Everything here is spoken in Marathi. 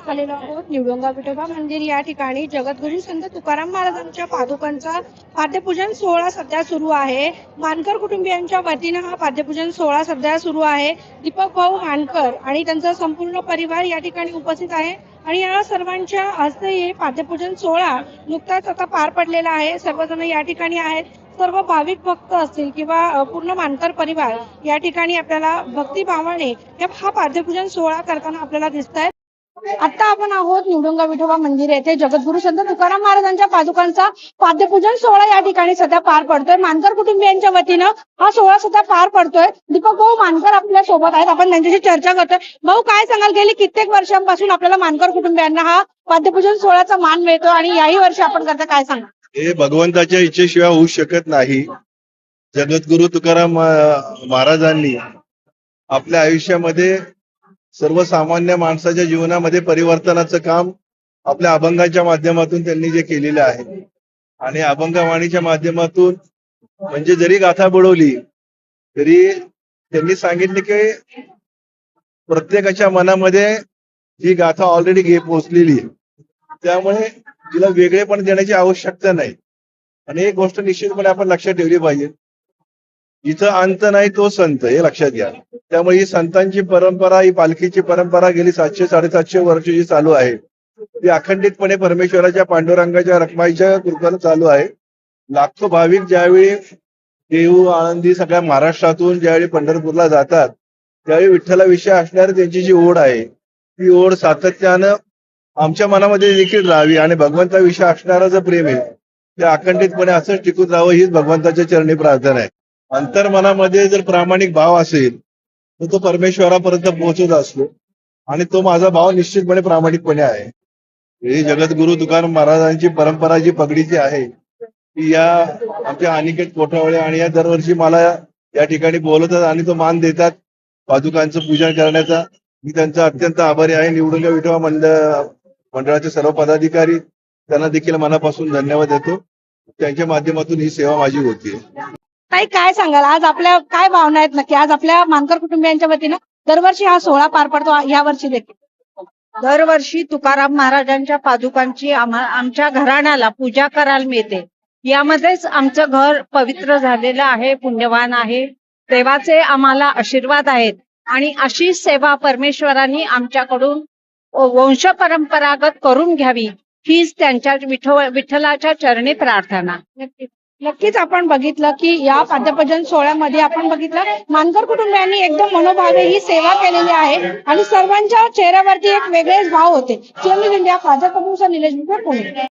आलेलो आहोत निवडुंगा विठोबा मंदिर या ठिकाणी जगद्गुरू संत तुकाराम महाराजांच्या पादुकांचा पाद्यपूजन सोहळा सध्या सुरू आहे। मानकर कुटुंबियांच्या वतीनं हा पाद्यपूजन सोहळा सध्या सुरू आहे। दीपक भाऊ मानकर आणि त्यांचा संपूर्ण परिवार या ठिकाणी उपस्थित आहे आणि या सर्वांच्या हस्ते हे पाद्यपूजन सोहळा नुकताच आता पार पडलेला आहे। सर्वजण या ठिकाणी आहेत। सर्व भाविक भक्त असतील किंवा पूर्ण मानकर परिवार या ठिकाणी आपल्याला भक्तिभावाने हा पाद्यपूजन सोहळा करताना आपल्याला दिसतंय। आता आपण आहोत निवडुंगा विठोबा मंदिर येथे जगद्गुरू संत तुकाराम महाराजांच्या पादुकांचा पाद्यपूजन सोहळा या ठिकाणी सध्या पार पडतोय। मानकर कुटुंबियांच्या वतीनं हा सोहळा सध्या पार पडतोय। दीपक भाऊ मानकर आपल्या सोबत आहेत, आपण त्यांच्याशी चर्चा करतोय। भाऊ, काय सांगाल, गेली कित्येक वर्षांपासून आपल्याला मानकर कुटुंबियांना हा पाद्यपूजन सोहळ्याचा मान मिळतो आणि याही वर्षी आपण करता, काय सांगा? हे भगवंताच्या इच्छेशिवाय होऊ शकत नाही। जगद्गुरू तुकाराम महाराजांनी आपल्या आयुष्यामध्ये सर्वसामान्य माणसाच्या जीवनामध्ये परिवर्तनाचं काम आपल्या अभंगाच्या माध्यमातून त्यांनी जे केलेलं आहे आणि अभंगवाणीच्या माध्यमातून म्हणजे जरी गाथा बुडवली तरी त्यांनी सांगितले की प्रत्येकाच्या मनामध्ये ही गाथा ऑलरेडी पोहोचलेली आहे, त्यामुळे तिला वेगळेपण देण्याची आवश्यकता नाही। आणि एक गोष्ट निश्चितपणे आपण लक्षात ठेवली पाहिजे, जिथं अंत नाही तो संत, हे लक्षात घ्या। त्यामुळे ही संतांची परंपरा, ही पालखीची परंपरा गेली 700-750 वर्ष जी चालू आहे ती अखंडितपणे परमेश्वराच्या पांडुरंगाच्या रखमाईच्या कृपेने चालू आहे। लाखो भाविक ज्यावेळी देहू, आळंदी, सगळ्या महाराष्ट्रातून ज्यावेळी पंढरपूरला जातात त्यावेळी विठ्ठलाविषयी असणारी त्यांची जी ओढ आहे ती ओढ सातत्यानं आमच्या मनामध्ये देखील राहावी आणि भगवंताविषयी असणारं जे प्रेम आहे ते अखंडितपणे असंच टिकून राहावं हीच भगवंताच्या चरणी प्रार्थना आहे। अंतर्मनामध्ये जर प्रामाणिक भाव असेल तर तो परमेश्वरापर्यंत पोहोचत असतो आणि तो माझा भाव निश्चितपणे प्रामाणिकपणे आहे। ही जगद्गुरू तुकाराम महाराजांची परंपरा जी पगडीची आहे ती या आमच्या अनिकेत कोठावळे आणि या दरवर्षी मला या ठिकाणी बोलवतात आणि तो मान देतात पादुकांचं पूजन करण्याचा। मी त्यांचा अत्यंत आभारी आहे। निवडुंगा विठोबा मंडळाचे सर्व पदाधिकारी त्यांना देखील मनापासून धन्यवाद देतो। त्यांच्या माध्यमातून ही सेवा माझी होती। ताई, काय सांगाल, आज आपल्या काय भावना आहेत नक्की? आज आपल्या मानकर कुटुंबियांच्या वतीनं दरवर्षी हा सोहळा पार पडतो, या वर्षी देखील दरवर्षी तुकाराम महाराजांच्या पादुकांची आमच्या घराण्याला पूजा करायला मिळते। यामध्येच आमचं घर पवित्र झालेलं आहे, पुण्यवान आहे। देवाचे आम्हाला आशीर्वाद आहेत आणि अशी सेवा परमेश्वरांनी आमच्याकडून वंश परंपरागत करून घ्यावी हीच त्यांच्या विठ्ठलाच्या चरणी प्रार्थना। नक्कीच आपण बघितलं की या पाद्यपूजन सोहळ्यामध्ये आपण बघितलं मानकर कुटुंबियांनी एकदम मनोभावे ही सेवा केलेली आहे आणि सर्वांच्या चेहऱ्यावरती एक वेगळेच भाव होते। चिरंजीव इंडिया पाद्यपूजन निलेश पुणे।